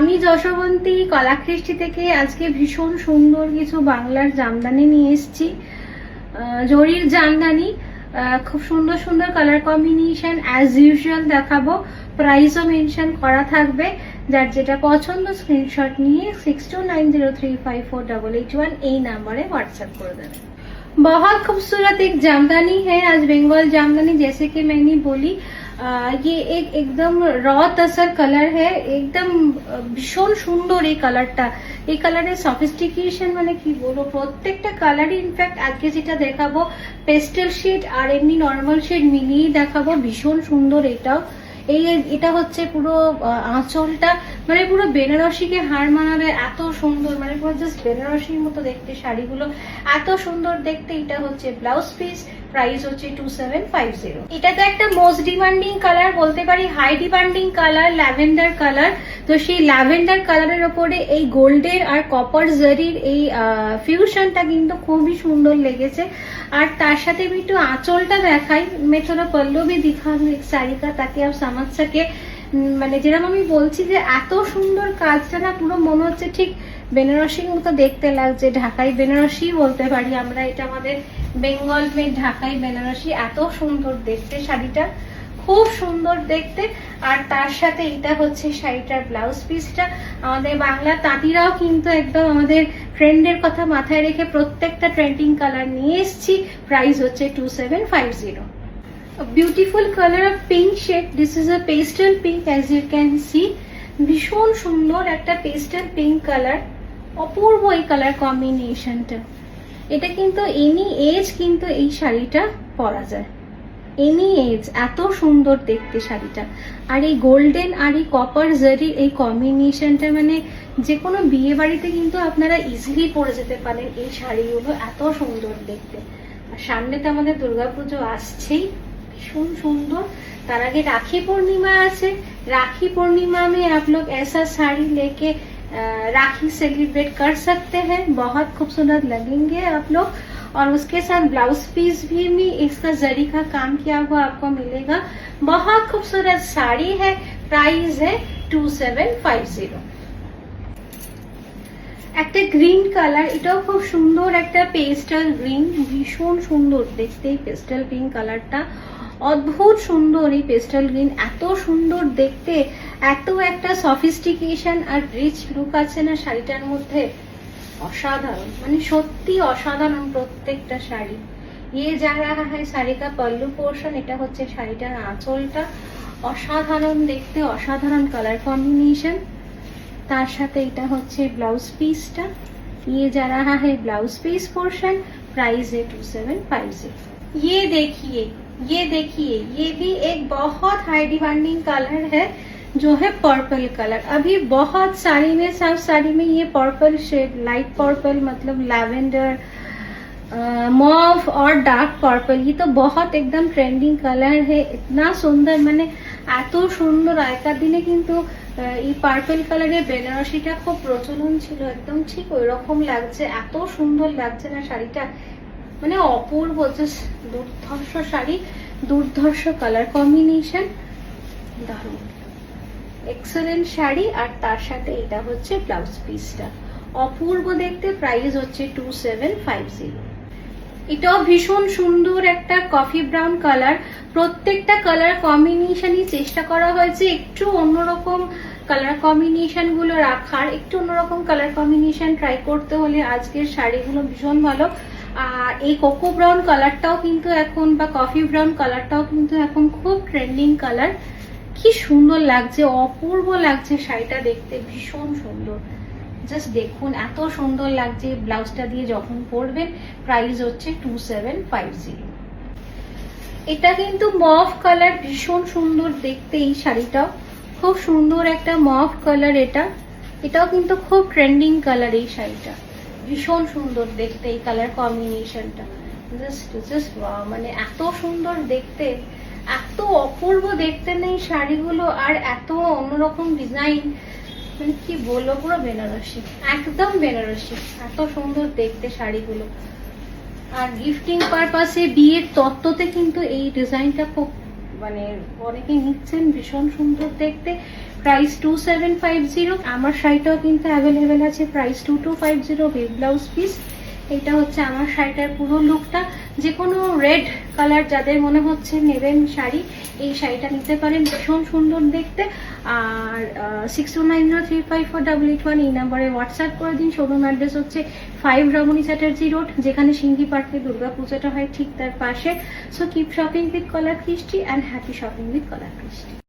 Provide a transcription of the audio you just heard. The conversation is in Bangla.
আমি যশোবন্তী কলাকৃষ্টি থেকে আজকে ভীষণ সুন্দর কিছু বাংলার জামদানি নিয়ে এসেছি। জরির জামদানি, খুব সুন্দর সুন্দর কালার কম্বিনেশন অ্যাজ ইউজুয়াল দেখাবো। প্রাইসও মেনশন করা থাকবে, যার যেটা পছন্দ স্ক্রিনশট নিয়ে 6290354881 এই নাম্বারে व्हाट्सएप कर देना। बहुत खूबसूरत एक जामदानी है आज बंगाल जामदानी, जैसे कि मैंने बोली ये एकदम रॉ तसर कलर है, एकदम भीषण सुंदर এই কালারটা। এই কালারের সফিস্টিকেশন মানে কি বলবো, প্রত্যেকটা কালারই ইনফ্যাক্ট আজকে যেটা দেখাবো পেস্টেল শেড আর এমনি নর্মাল শেড মিলিয়ে দেখাবো। ভীষণ সুন্দর এটাও। এটা হচ্ছে পুরো আঁচলটা, মানে পুরো বেনারসিকে হার মানাবে, এত সুন্দর, মানে পুরো জাস্ট বেনারসির মতো দেখতে শাড়িগুলো, এত সুন্দর দেখতে। এটা হচ্ছে ব্লাউজ পিস, প্রাইস হচ্ছে 2750। এটাতে একটা মোস্ট ডিমান্ডিং কালার বলতে পারি, high demanding colour lavender colour. তো সেই ল্যাভেন্ডার কালারের ওপরে এই গোল্ডের আর কপার জারির এই ফিউশনটা কিন্তু খুবই সুন্দর লেগেছে। আর তার সাথে আমি একটু আঁচলটা দেখাই, मैं थोड़ा पल्लू भी दिखा दूं एक साड़ी का ताकि आप समझ सके। মানে যেরকম আমি বলছি যে এত সুন্দর কাজটা না, পুরো মনে হচ্ছে ঠিক বেনারসির মতো দেখতে লাগছে। ঢাকাই বেনারসি বলতে পারি আমরা, এটা আমাদের বেঙ্গল মেড ঢাকাই বেনারসি। এত সুন্দর দেখতে শাড়িটা, খুব সুন্দর দেখতে। আর তার সাথে এটা হচ্ছে শাড়িটার ব্লাউজ পিসটা। আমাদের বাংলা তাঁতিরাও কিন্তু একদম আমাদের ট্রেন্ডের কথা মাথায় রেখে প্রত্যেকটা ট্রেন্ডিং কালার নিয়ে এসেছি। প্রাইস হচ্ছে 2750। Beautiful colour of pink shade, this is a pastel pink as you can see. ভীষণ সুন্দর একটা পেস্টেল পিঙ্ক কালার, অপূর্ব এই কালার কম্বিনেশনটা। এটা কিন্তু এনি এজ কিন্তু এই শাড়িটা পরা যায়, এনি এজ। এত সুন্দর দেখতে শাড়িটা। আর এই গোল্ডেন আর এই কপার জারির এই কম্বিনেশনটা, মানে যে কোনো বিয়ে বাড়িতে কিন্তু আপনারা ইজিলি পরে যেতে পারেন এই শাড়িগুলো, এত সুন্দর দেখতে। আর সামনে তো আমাদের দুর্গাপুজো আসছেই, ভীষণ সুন্দর। তার আগে রাখি পূর্ণিমা আছে। राखी पूर्णिमा में आप लोग ऐसा साड़ी लेके राखी सेलिब्रेट कर सकते हैं, बहुत खूबसूरत लगेंगे आप लोग। और उसके साथ ब्लाउज पीस भी इसका जरी का काम किया हुआ आपको मिलेगा। बहुत खूबसूरत साड़ी है, प्राइस है 2750। একটা গ্রিন কালার, এটাও খুব সুন্দর একটা পেস্টাল গ্রিন, ভীষণ সুন্দর দেখতে এই পেস্টাল পিঙ্ক কালারটা। অদ্ভুত সুন্দর এই পেস্টাল গ্রিন, এত সুন্দর দেখতে, এত একটা সফিস্টিকেশন আর রিচ লুক আছে না শাড়িটার মধ্যে, অসাধারণ, মানে সত্যি অসাধারণ প্রত্যেকটা শাড়ি। ইয়ে যা রাহা হয় শাড়ি কা পল্লু পোর্শন, এটা হচ্ছে শাড়িটার আঁচলটা, অসাধারণ দেখতে, অসাধারণ কালার কম্বিনেশন। তার সাথে এটা হচ্ছে ব্লাউজ পিসটা, ये जा रहा है ब्लाउज पीस पोर्शन, प्राइस है 2750। ये देखिए ये भी एक बहुत हाई डिमांडिंग कलर है, जो है पर्पल कलर। अभी बहुत साड़ी में, सब साड़ी में ये पर्पल शेड, लाइट पर्पल मतलब लैवेंडर, मॉव और डार्क पर्पल, ये तो बहुत एकदम ट्रेंडिंग कलर है। इतना सुंदर, মানে এত সুন্দর। আগেকার দিনে কিন্তু এই পার্পল কালারের বেনারসিটা খুব প্রচলন ছিল, একদম ঠিক ওই রকম লাগছে, এত সুন্দর লাগছে না শাড়িটা, মানে অপূর্ব, জাস্ট দুর্ধর্ষ শাড়ি, দুর্ধর্ষ কালার কম্বিনেশন, দারুণ এক্সেলেন্ট শাড়ি। আর তার সাথে এটা হচ্ছে ব্লাউজ পিসটা, অপূর্ব দেখতে। প্রাইস হচ্ছে 2750। এটাও ভীষণ সুন্দর একটা কফি ব্রাউন কালার। প্রত্যেকটা কালার কম্বিনেশনই চেষ্টা করা হয়েছে একটু অন্যরকম কালার কম্বিনেশন গুলো রাখার, একটু অন্যরকম কালার কম্বিনেশন ট্রাই করতে হলে আজকের শাড়িগুলো ভীষণ ভালো। আর এই কোকো ব্রাউন কালারটাও কিন্তু এখন, বা কফি ব্রাউন কালারটাও কিন্তু এখন খুব ট্রেন্ডিং কালার। কি সুন্দর লাগছে, অপূর্ব লাগছে শাড়িটা দেখতে, ভীষণ সুন্দর। জাস্ট দেখুন এত সুন্দর লাগছে ব্লাউজটা দিয়ে যখন পরবেন। প্রাইস হচ্ছে 2750। এটা কিন্তু মভ কালার, ভীষণ সুন্দর দেখতে এই শাড়িটাও, খুব সুন্দর একটা মভ কালার। এটাও কিন্তু খুব ট্রেন্ডিং কালার এই শাড়িটা, ভীষণ সুন্দর দেখতে এই কালার কম্বিনেশনটা। জাস্ট মানে এত সুন্দর দেখতে, এত অপূর্ব দেখতে নেই শাড়িগুলো, আর এত অন্যরকম ডিজাইন, মানে কি বলবো, পুরো বেনারসি, একদম বেনারসি, এত সুন্দর দেখতে শাড়িগুলো। আর গিফটিং পারপাসে, বিয়ের তত্ত্বতে কিন্তু এই ডিজাইনটা খুব মানে অনেকে নিচ্ছেন, ভীষণ সুন্দর দেখতে। প্রাইস 2750। আমার শাড়িটাও কিন্তু অ্যাভেলেবেল আছে প্রাইস 2250 উইথ ব্লাউজ পিস। এটা হচ্ছে আমার শাড়িটার পুরো লুকটা। যে কোনো রেড কালার যাদের মনে হচ্ছে নেবেন শাড়ি, এই শাড়িটা নিতে পারেন, ভীষণ সুন্দর দেখতে। আর 6290354881 এই নাম্বারে হোয়াটসঅ্যাপ করে দিন। শোরুম অ্যাড্রেস হচ্ছে 5 রমণী চ্যাটার্জি রোড, যেখানে সিঙ্গি পার্কে দুর্গাপূজাটা হয় ঠিক তার পাশে। সো কিপ শপিং উইথ কলা কৃষ্টি অ্যান্ড হ্যাপি শপিং উইথ কলা কৃষ্টি।